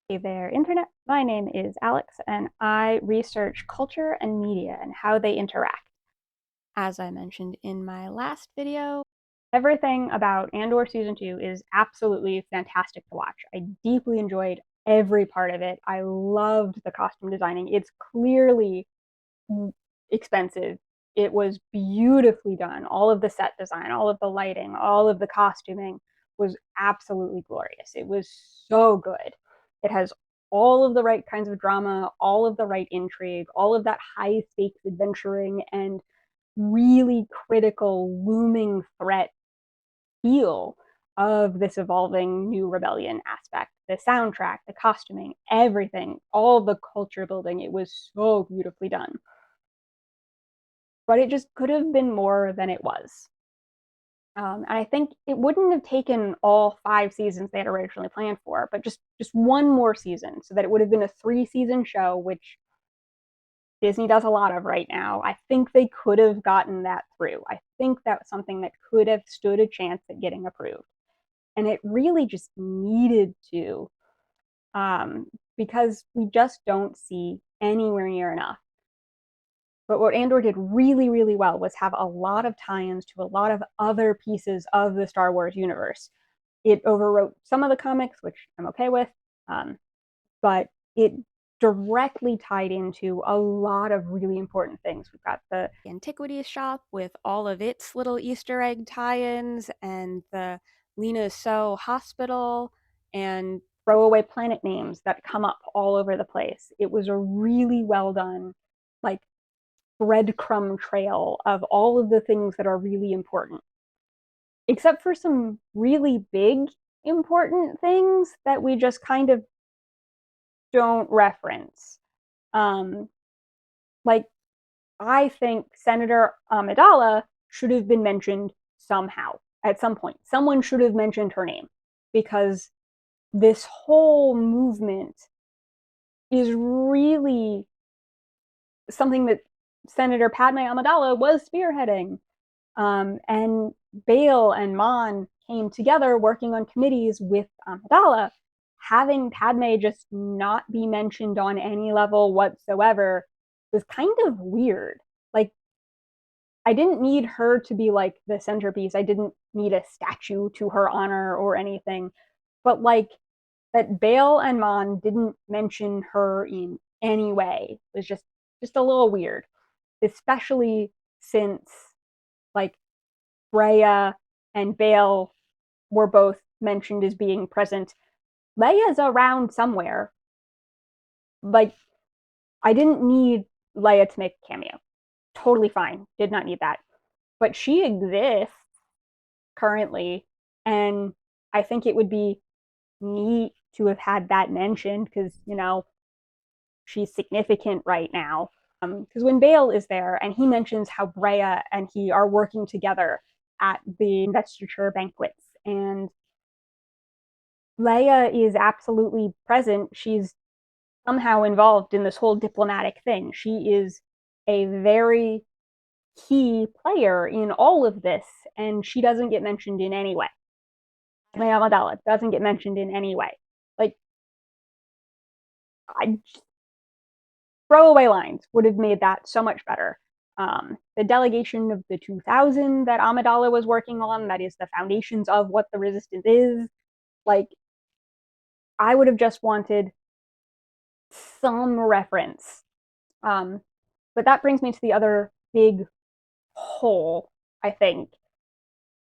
Hey there, Internet. My name is Alex, and I research culture and media and how they interact. As I mentioned in my last video, everything about Andor Season 2 is absolutely fantastic to watch. I deeply enjoyed every part of it. I loved the costume designing. It's clearly expensive. It was beautifully done. All of the set design, all of the lighting, all of the costuming was absolutely glorious. It was so good. It has all of the right kinds of drama, all of the right intrigue, all of that high stakes adventuring, and really critical looming threat feel of this evolving new rebellion aspect. The soundtrack, the costuming, everything, all the culture building, it was so beautifully done. But it just could have been more than it was. And I think it wouldn't have taken all 5 seasons they had originally planned for, but just one more season, so that it would have been a 3-season show, which Disney does a lot of right now. I think they could have gotten that through. I think that's something that could have stood a chance at getting approved. And it really just needed to, because we just don't see anywhere near enough. But what Andor did really, really well was have a lot of tie-ins to a lot of other pieces of the Star Wars universe. It overwrote some of the comics, which I'm okay with, but it directly tied into a lot of really important things. We've got the antiquities shop with all of its little Easter egg tie-ins, and the Lena So Hospital, and throwaway planet names that come up all over the place. It was a really well done, like, breadcrumb trail of all of the things that are really important, except for some really big important things that we just kind of don't reference. Um, like, I think Senator Amidala should have been mentioned somehow at some point. Someone should have mentioned her name, because this whole movement is really something that Senator Padme Amidala was spearheading. And Bale and Mon came together working on committees with Amidala. Having Padme just not be mentioned on any level whatsoever was kind of weird. Like, I didn't need her to be like the centerpiece. I didn't need a statue to her honor or anything. But like, that Bale and Mon didn't mention her in any way was just a little weird, especially since, like, Rhea and Bale were both mentioned as being present. Leia's around somewhere. Like, I didn't need Leia to make a cameo. Totally fine. Did not need that. But she exists currently, and I think it would be neat to have had that mentioned, because, she's significant right now. Because when Bale is there and he mentions how Brea and he are working together at the investiture banquets, and Leia is absolutely present. She's somehow involved in this whole diplomatic thing. She is a very key player in all of this, and she doesn't get mentioned in any way. Maya Madala doesn't get mentioned in any way. Like, I throwaway lines would have made that so much better. The delegation of the 2000 that Amidala was working on, that is the foundations of what the resistance is, like, I would have just wanted some reference. But that brings me to the other big hole, I think.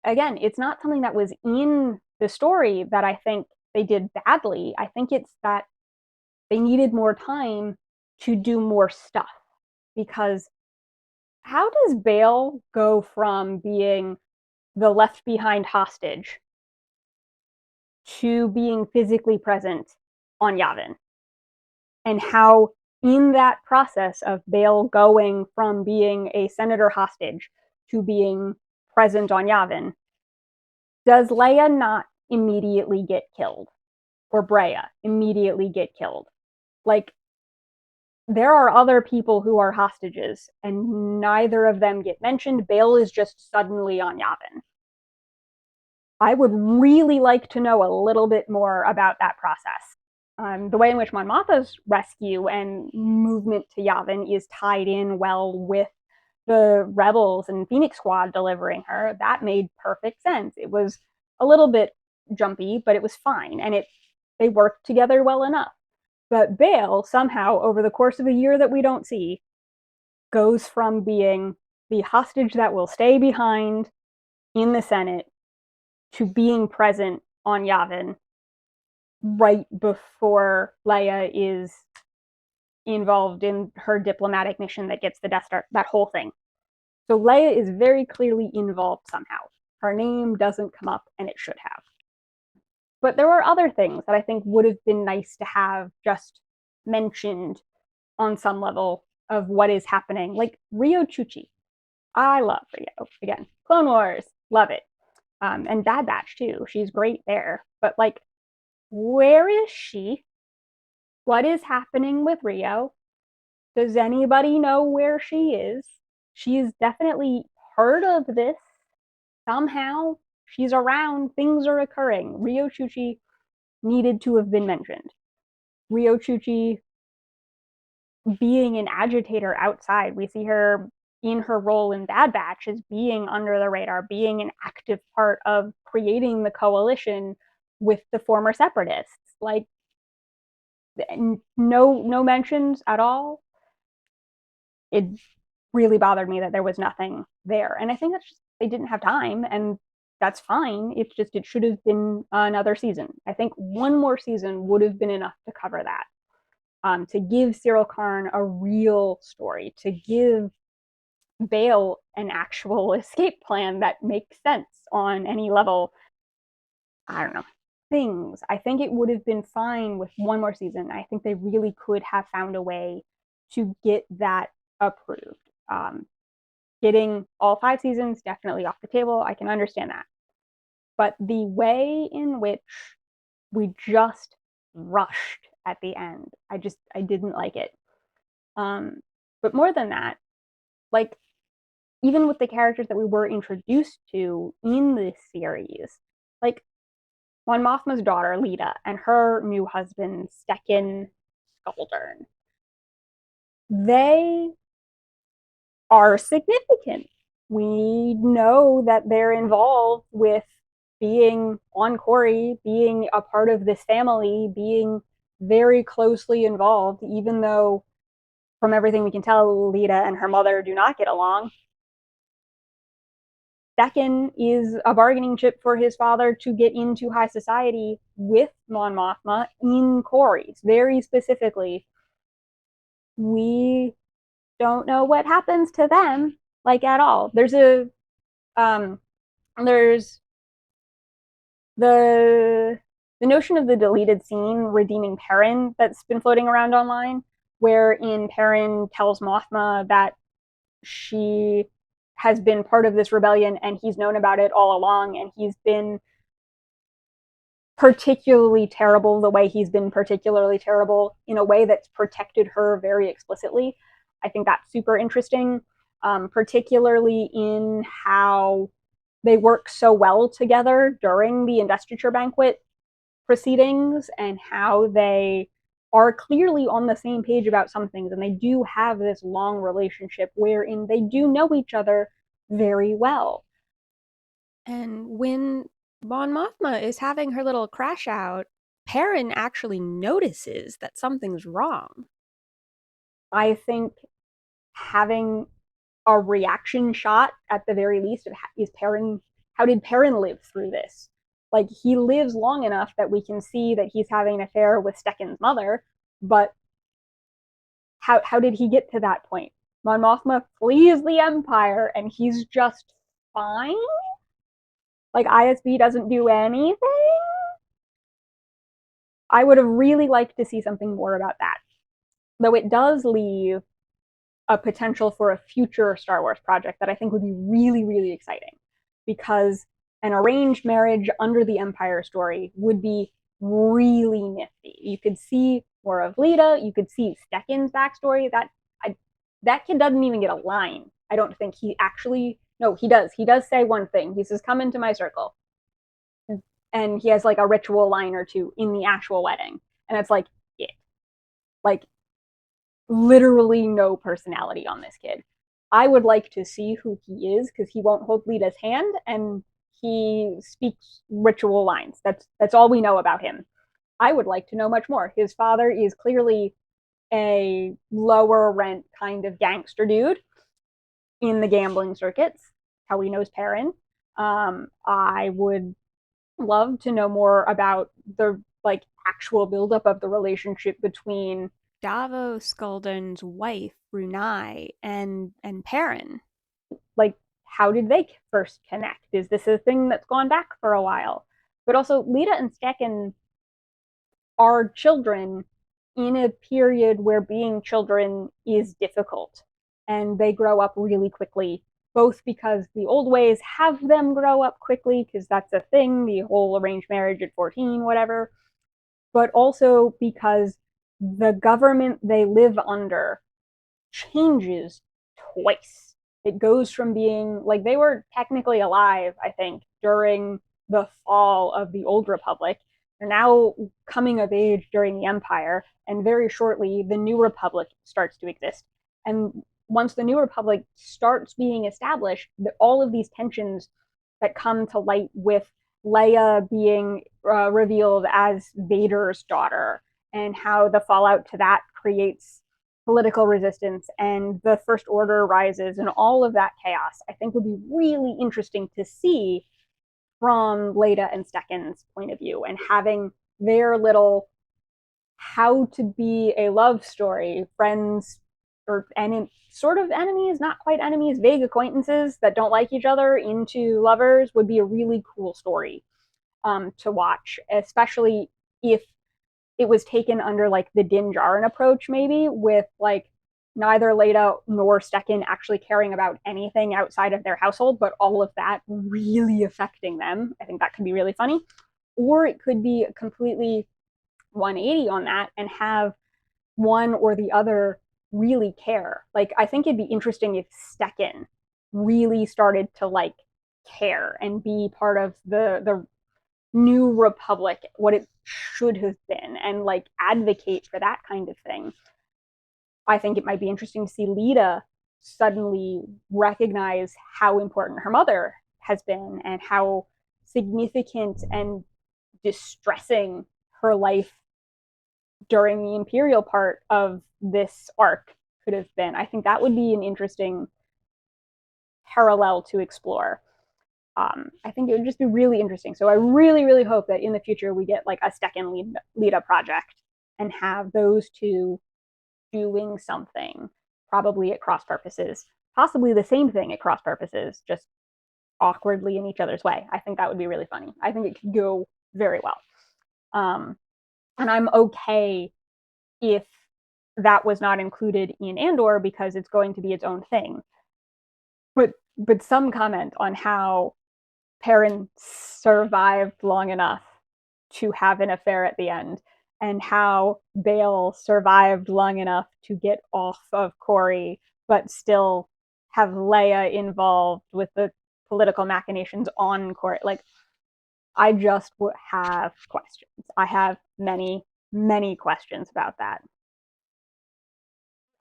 Again, it's not something that was in the story that I think they did badly. I think it's that they needed more time to do more stuff. Because how does Bale go from being the left behind hostage to being physically present on Yavin? And how, in that process of Bale going from being a senator hostage to being present on Yavin, does Leia not immediately get killed? Or Brea immediately get killed? Like, there are other people who are hostages, and neither of them get mentioned. Bale is just suddenly on Yavin. I would really like to know a little bit more about that process. The way in which Mon Mothma's rescue and movement to Yavin is tied in well with the rebels and Phoenix Squad delivering her, that made perfect sense. It was a little bit jumpy, but it was fine, and they worked together well enough. But Bail somehow, over the course of a year that we don't see, goes from being the hostage that will stay behind in the Senate to being present on Yavin right before Leia is involved in her diplomatic mission that gets the Death Star, that whole thing. So Leia is very clearly involved somehow. Her name doesn't come up, and it should have. But there are other things that I think would have been nice to have just mentioned on some level of what is happening. Like Rio Chuchi. I love Rio. Again, Clone Wars, love it. And Bad Batch too. She's great there. But like, where is she? What is happening with Rio? Does anybody know where she is? She's definitely heard of this somehow. She's around, things are occurring. Rio Chuchi needed to have been mentioned. Rio Chuchi being an agitator outside. We see her in her role in Bad Batch as being under the radar, being an active part of creating the coalition with the former separatists. Like, no mentions at all. It really bothered me that there was nothing there. And I think that's just, they didn't have time, and that's fine. It's just, it should have been another season. I think one more season would have been enough to cover that. To give Cyril Karn a real story, to give Bail an actual escape plan that makes sense on any level. I don't know. Things. I think it would have been fine with one more season. I think they really could have found a way to get that approved. Getting all 5 seasons definitely off the table. I can understand that. But the way in which we just rushed at the end, I didn't like it. But more than that, like, even with the characters that we were introduced to in this series, like Mon Mothma's daughter, Lita, and her new husband, Stekken Skaldern, they are significant. We know that they're involved with being on Corey, being a part of this family, being very closely involved, even though from everything we can tell, Lita and her mother do not get along. Stekken is a bargaining chip for his father to get into high society with Mon Mothma in Corey's. Very specifically, we don't know what happens to them, like, at all. There's the notion of the deleted scene redeeming Perrin that's been floating around online, wherein Perrin tells Mothma that she has been part of this rebellion and he's known about it all along, and he's been particularly terrible the way he's been particularly terrible in a way that's protected her very explicitly. I think that's super interesting, particularly in how they work so well together during the investiture banquet proceedings, and how they are clearly on the same page about some things, and they do have this long relationship wherein they do know each other very well. And when Mon Mothma is having her little crash out, Perrin actually notices that something's wrong. I think having a reaction shot at the very least of is Perrin, how did Perrin live through this? Like, he lives long enough that we can see that he's having an affair with Stekken's mother, but how did he get to that point? Mon Mothma flees the Empire and he's just fine? Like, ISB doesn't do anything? I would have really liked to see something more about that. Though it does leave a potential for a future Star Wars project that I think would be really, really exciting, because an arranged marriage under the Empire story would be really nifty. You could see more of Lita. You could see Stekken's backstory. That kid doesn't even get a line. I don't think he actually. No, he does. He does say one thing. He says, "Come into my circle." And he has like a ritual line or two in the actual wedding. And it's like, it. Like, literally no personality on this kid. I would like to see who he is because he won't hold Lita's hand and he speaks ritual lines. That's all we know about him. I would like to know much more. His father is clearly a lower rent kind of gangster dude in the gambling circuits. How he knows Perrin. I would love to know more about the like actual buildup of the relationship between Davos Skulden's wife, Brunei, and Perrin. like how did they first connect? Is this a thing that's gone back for a while? But also, Lita and Stecken are children in a period where being children is difficult, and they grow up really quickly. Both because the old ways have them grow up quickly, because that's a thing, the whole arranged marriage at 14, whatever, but also because the government they live under changes twice. It goes from being like they were technically alive, I think, during the fall of the Old Republic. They're now coming of age during the Empire, and very shortly, the New Republic starts to exist. And once the New Republic starts being established, all of these tensions that come to light with Leia being revealed as Vader's daughter, and how the fallout to that creates political resistance and the First Order rises and all of that chaos, I think would be really interesting to see from Leda and Stekken's point of view, and having their little how to be a love story, friends or sort of enemies, not quite enemies, vague acquaintances that don't like each other into lovers would be a really cool story to watch, especially if it was taken under like the Din Djarin approach, maybe with like neither Leda nor Stecken actually caring about anything outside of their household, but all of that really affecting them. I think that could be really funny. Or it could be a completely 180 on that and have one or the other really care. Like, I think it'd be interesting if Stecken really started to like care and be part of the new republic, what it should have been, and like advocate for that kind of thing. I think it might be interesting to see Lita suddenly recognize how important her mother has been and how significant and distressing her life during the imperial part of this arc could have been. I think that would be an interesting parallel to explore. I think it would just be really interesting. So I really, really hope that in the future we get like a second Lita project and have those two doing something, probably at cross purposes, possibly the same thing at cross purposes, just awkwardly in each other's way. I think that would be really funny. I think it could go very well. Um, and I'm okay if that was not included in Andor because it's going to be its own thing. But some comment on how Perrin survived long enough to have an affair at the end, and how Bale survived long enough to get off of Corey, but still have Leia involved with the political machinations on Corey. Like, I just have questions. I have many, many questions about that.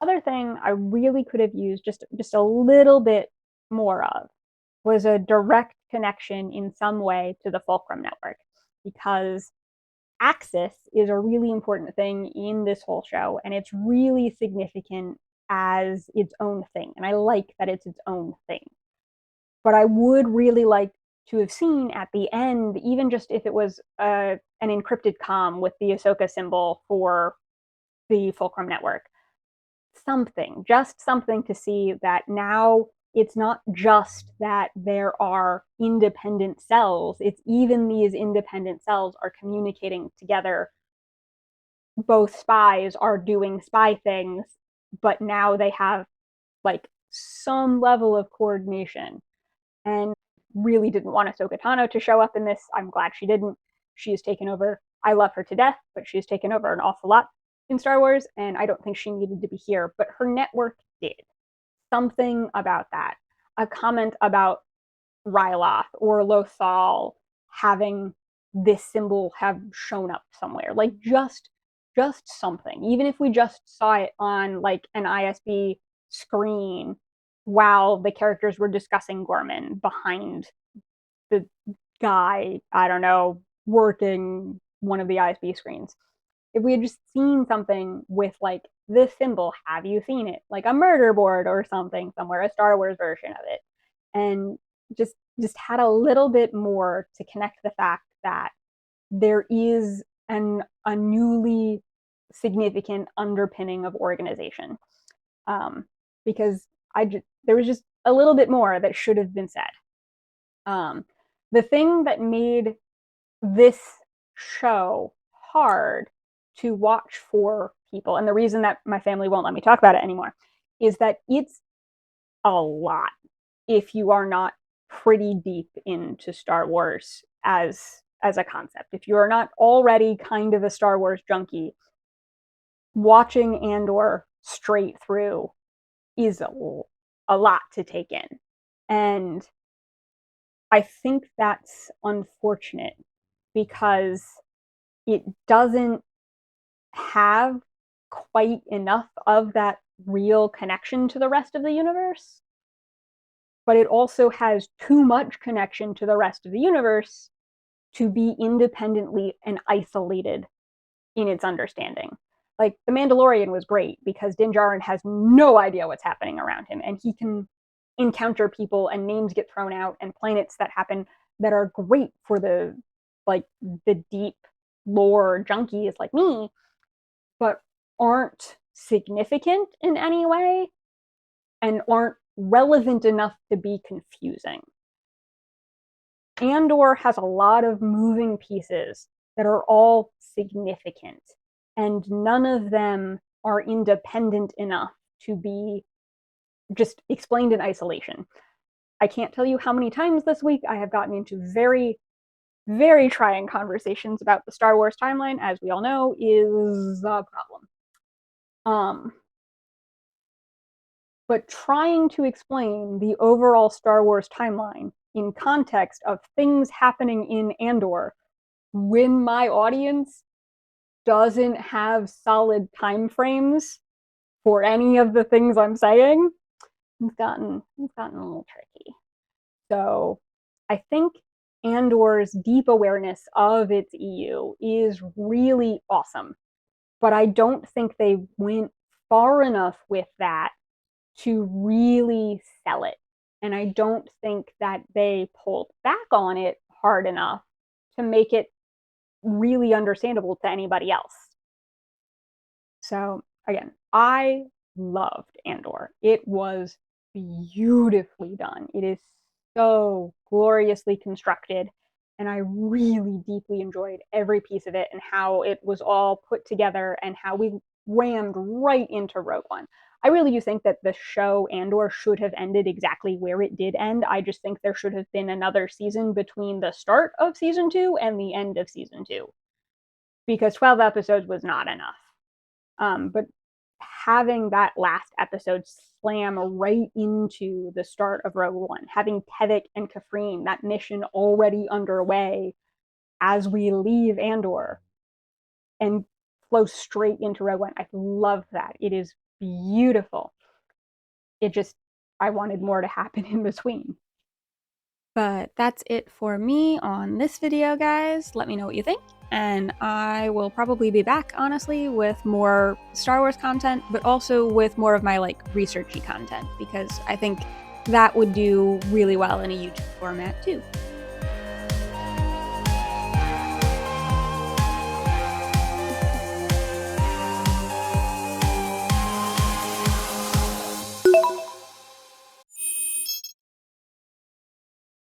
Other thing I really could have used just a little bit more of was a direct connection in some way to the Fulcrum network, because Axis is a really important thing in this whole show, and it's really significant as its own thing. And I like that it's its own thing. But I would really like to have seen at the end, even just if it was an encrypted comm with the Ahsoka symbol for the Fulcrum network, something, just something to see that now it's not just that there are independent cells, it's even these independent cells are communicating together. Both spies are doing spy things, but now they have like some level of coordination. And really didn't want Ahsoka Tano to show up in this. I'm glad she didn't. She has taken over. I love her to death, but she's taken over an awful lot in Star Wars, and I don't think she needed to be here. But her network did. Something about that. A comment about Ryloth or Lothal having this symbol have shown up somewhere, like just something, even if we just saw it on like an ISB screen while the characters were discussing Gorman behind the guy, I don't know, working one of the ISB screens. If we had just seen something with like this symbol, have you seen it? Like a murder board or something somewhere, a Star Wars version of it. And just had a little bit more to connect the fact that there is a newly significant underpinning of organization. Because there was just a little bit more that should have been said. The thing that made this show hard to watch for people, and the reason that my family won't let me talk about it anymore, is that it's a lot if you are not pretty deep into Star Wars as a concept. If you are not already kind of a Star Wars junkie, watching Andor straight through is a lot to take in. And I think that's unfortunate because it doesn't have quite enough of that real connection to the rest of the universe, but it also has too much connection to the rest of the universe to be independently and isolated in its understanding. Like The Mandalorian was great because Din Djarin has no idea what's happening around him, and he can encounter people and names get thrown out and planets that happen that are great for the deep lore junkies like me, but aren't significant in any way and aren't relevant enough to be confusing. Andor has a lot of moving pieces that are all significant, and none of them are independent enough to be just explained in isolation. I can't tell you how many times this week I have gotten into very, very trying conversations about the Star Wars timeline, as we all know, is a problem. But trying to explain the overall Star Wars timeline in context of things happening in Andor when my audience doesn't have solid time frames for any of the things I'm saying, it's gotten a little tricky. So I think Andor's deep awareness of its EU is really awesome, but I don't think they went far enough with that to really sell it. And I don't think that they pulled back on it hard enough to make it really understandable to anybody else. So again, I loved Andor. It was beautifully done. It is so gloriously constructed, and I really deeply enjoyed every piece of it and how it was all put together and how we rammed right into Rogue One. I really do think that the show Andor should have ended exactly where it did end. I just think there should have been another season between the start of season 2 and the end of season 2, because 12 episodes was not enough. But having that last episode slam right into the start of Rogue One, having Tevik and Kafrene, that mission already underway as we leave Andor, and flow straight into Rogue One. I love that. It is beautiful. I wanted more to happen in between. But that's it for me on this video, guys. Let me know what you think, and I will probably be back, honestly, with more Star Wars content, but also with more of my researchy content, because I think that would do really well in a YouTube format too.